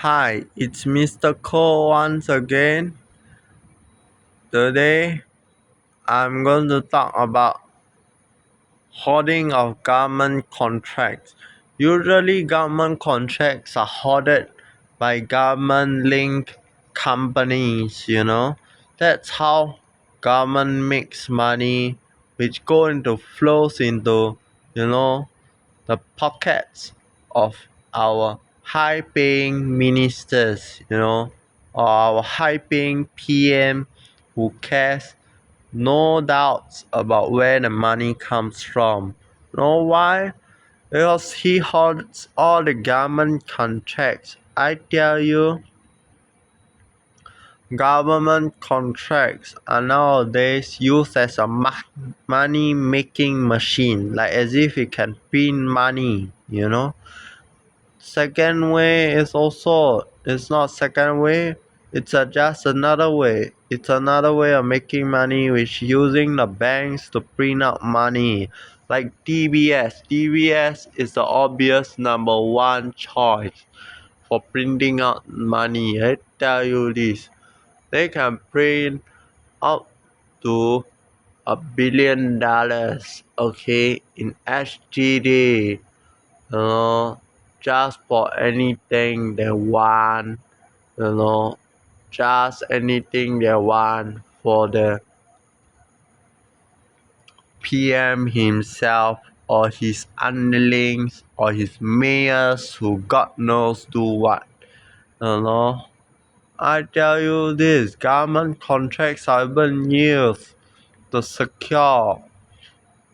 Hi, it's Mr. Koh once again. Today, I'm going to talk about hoarding of government contracts. Usually, government contracts are hoarded by government-linked companies. That's how government makes money, which flows into, the pockets of our high-paying ministers, or our high-paying PM who cares no doubts about where the money comes from. Know why? Because he holds all the government contracts. I tell you, government contracts are nowadays used as a money making machine, like as if it can print money. Second way is also, it's not second way, it's just another way. It's another way of making money, which using the banks to print out money. Like DBS. DBS is the obvious number one choice for printing out money. I tell you this. They can print up to $1 billion, okay, in SGD. Just for anything they want, you know, just anything they want for the PM himself or his underlings or his mayors who God knows do what. I tell you this, government contracts are even used to secure,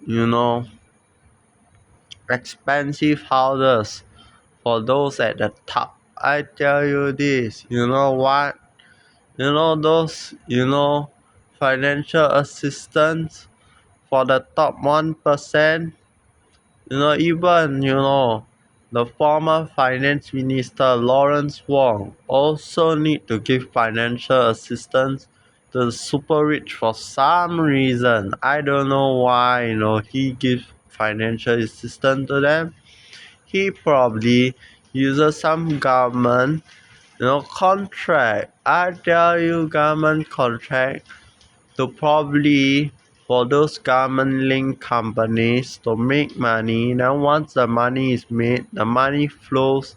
you know, expensive houses for those at the top. I tell you this, you know what? Those financial assistance for the top 1%. Even the former finance minister Lawrence Wong also need to give financial assistance to the super rich for some reason. I don't know why, he gives financial assistance to them. He probably uses some government contract. I tell you, government contract to probably for those government linked companies to make money. Then once the money is made, the money flows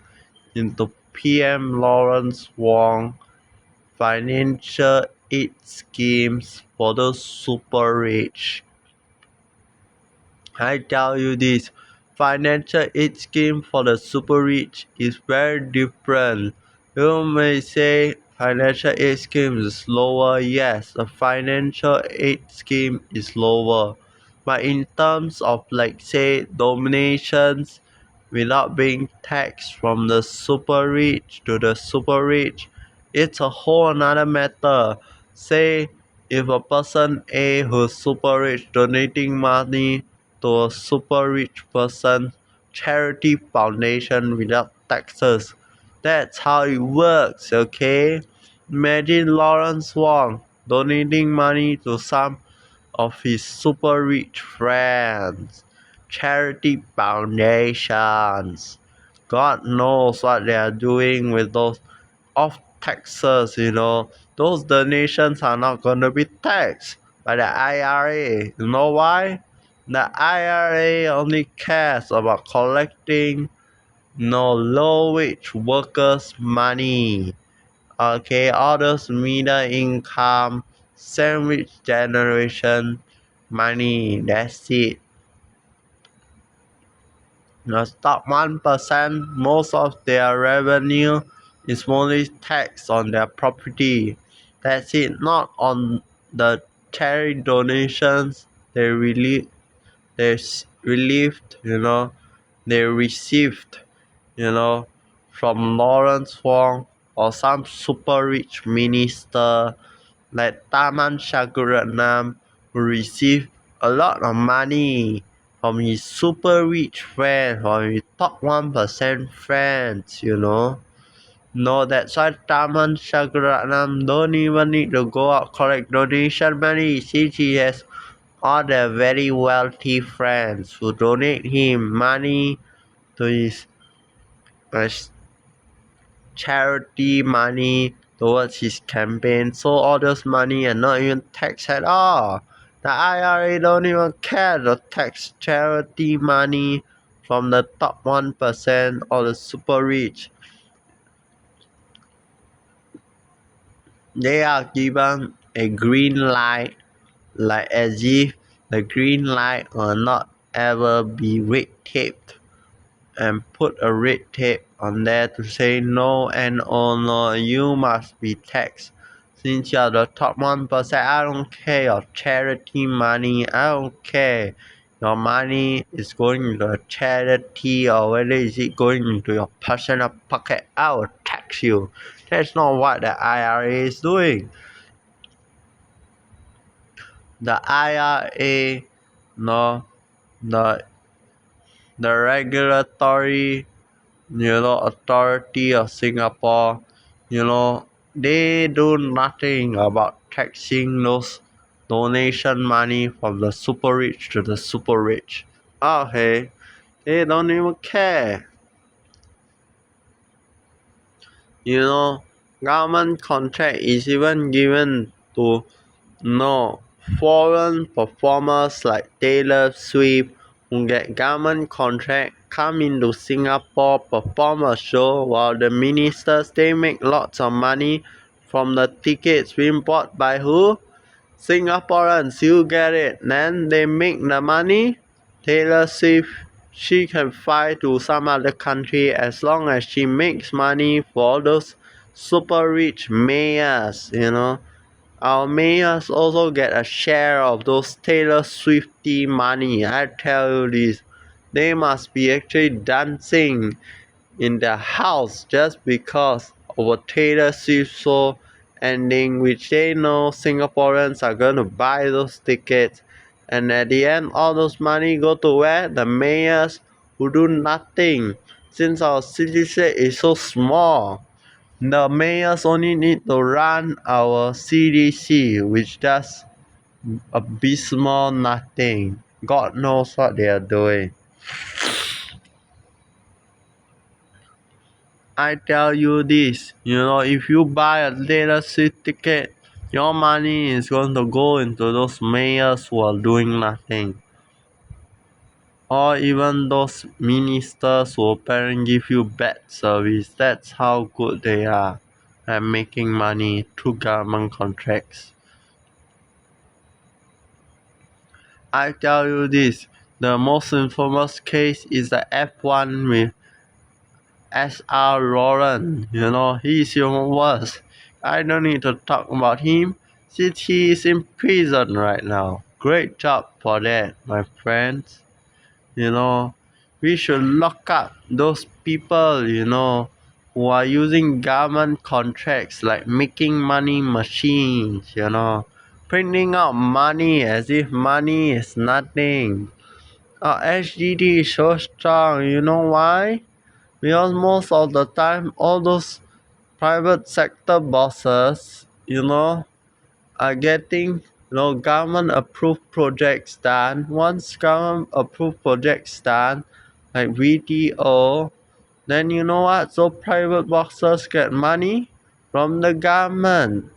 into PM Lawrence Wong financial aid schemes for those super rich. I tell you this, financial aid scheme for the super rich is very different. You may say financial aid scheme is lower. Yes, the financial aid scheme is lower. But in terms of say donations without being taxed from the super rich to the super rich, it's a whole another matter. Say if a person A who's super rich donating money to a super rich person charity foundation without taxes. That's how it works, okay? Imagine Lawrence Wong donating money to some of his super rich friends. Charity foundations. God knows what they are doing with those off taxes. Those donations are not gonna be taxed by the IRA. You know why? The IRA only cares about collecting low wage workers' money. Okay, all those middle income sandwich generation money. That's it. The top 1%, most of their revenue is mostly taxed on their property. That's it, not on the charity donations they relieved, they received, from Lawrence Wong or some super rich minister like Taman Shaguratnam who received a lot of money from his super rich friends, from his top 1% friends. No, that's why Taman Shaguratnam don't even need to go out collect donation money since he has all the very wealthy friends who donate him money to his charity money towards his campaign, so all those money are not even taxed at all. The IRA don't even care to tax charity money from the top 1% or the super rich. They are given a green light, like as if the green light will not ever be red taped, and put a red tape on there to say no and oh no, you must be taxed. Since you're the top 1%, I don't care your charity money, I don't care your money is going into a charity or whether is it going into your personal pocket, I will tax you. That's not what the IRA is doing. The IRA, no, the regulatory authority of Singapore, they do nothing about taxing those donation money from the super rich to the super rich. Okay, they don't even care. Government contract is even given to foreign performers like Taylor Swift who get government contract come into Singapore perform a show while the ministers they make lots of money from the tickets being bought by who? Singaporeans, you get it. Then they make the money. Taylor Swift, she can fly to some other country as long as she makes money for those super rich mayors, Our mayors also get a share of those Taylor Swifty money. I tell you this, they must be actually dancing in their house just because of a Taylor Swift show ending, which they know Singaporeans are going to buy those tickets. And at the end, all those money go to where? The mayors who do nothing. Since our city state is so small, the mayors only need to run our CDC, which does abysmal nothing. God knows what they are doing. I tell you this, if you buy a Taylor Swift ticket, your money is going to go into those mayors who are doing nothing. Or even those ministers who apparently give you bad service. That's how good they are at making money through government contracts. I tell you this, the most infamous case is the F1 with SR Lauren. He's even worse. I don't need to talk about him since he is in prison right now. Great job for that, my friends. We should lock up those people, who are using government contracts like making money machines, printing out money as if money is nothing. Our HDD is so strong, you know why? Because most of the time, all those private sector bosses, are getting government approved projects done. Once government approved projects done, like VTO, then you know what? So private bosses get money from the government,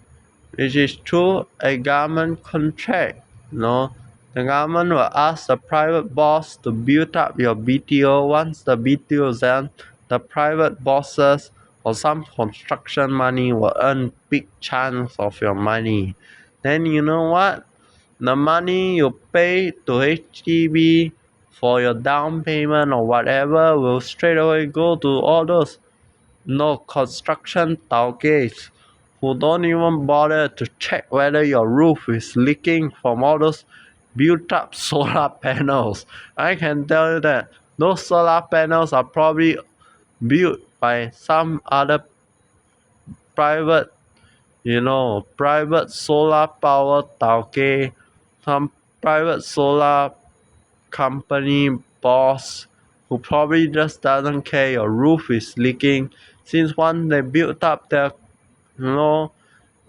which is through a government contract. The government will ask the private boss to build up your BTO. Once the BTO is done, the private bosses or some construction money will earn big chunks of your money. Then you know what? The money you pay to HDB for your down payment or whatever will straight away go to all those construction tauges who don't even bother to check whether your roof is leaking from all those built up solar panels. I can tell you that those solar panels are probably built by some other private private solar power tauge, some private solar company boss who probably just doesn't care your roof is leaking, since once they built up their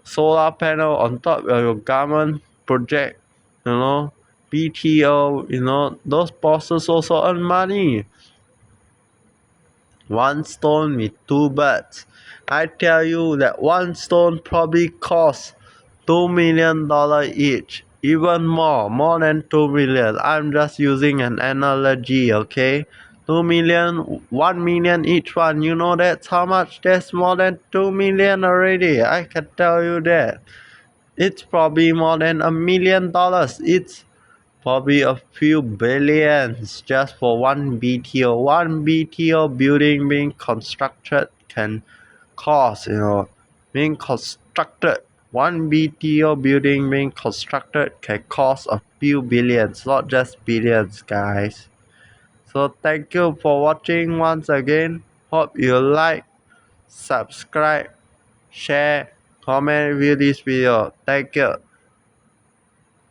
solar panel on top of your government project, BTO, those bosses also earn money. One stone with two birds. I tell you that one stone probably costs $2 million each. Even more than 2 million. I'm just using an analogy, okay? 2 million, 1 million each one. You know that's how much? That's more than 2 million already. I can tell you that. It's probably more than $1 million. It's probably a few billions just for one BTO. One BTO building being constructed can cost, being constructed. One BTO building being constructed can cost a few billions, not just billions, guys. So thank you for watching once again. Hope you like, subscribe, share, comment, view this video. Thank you.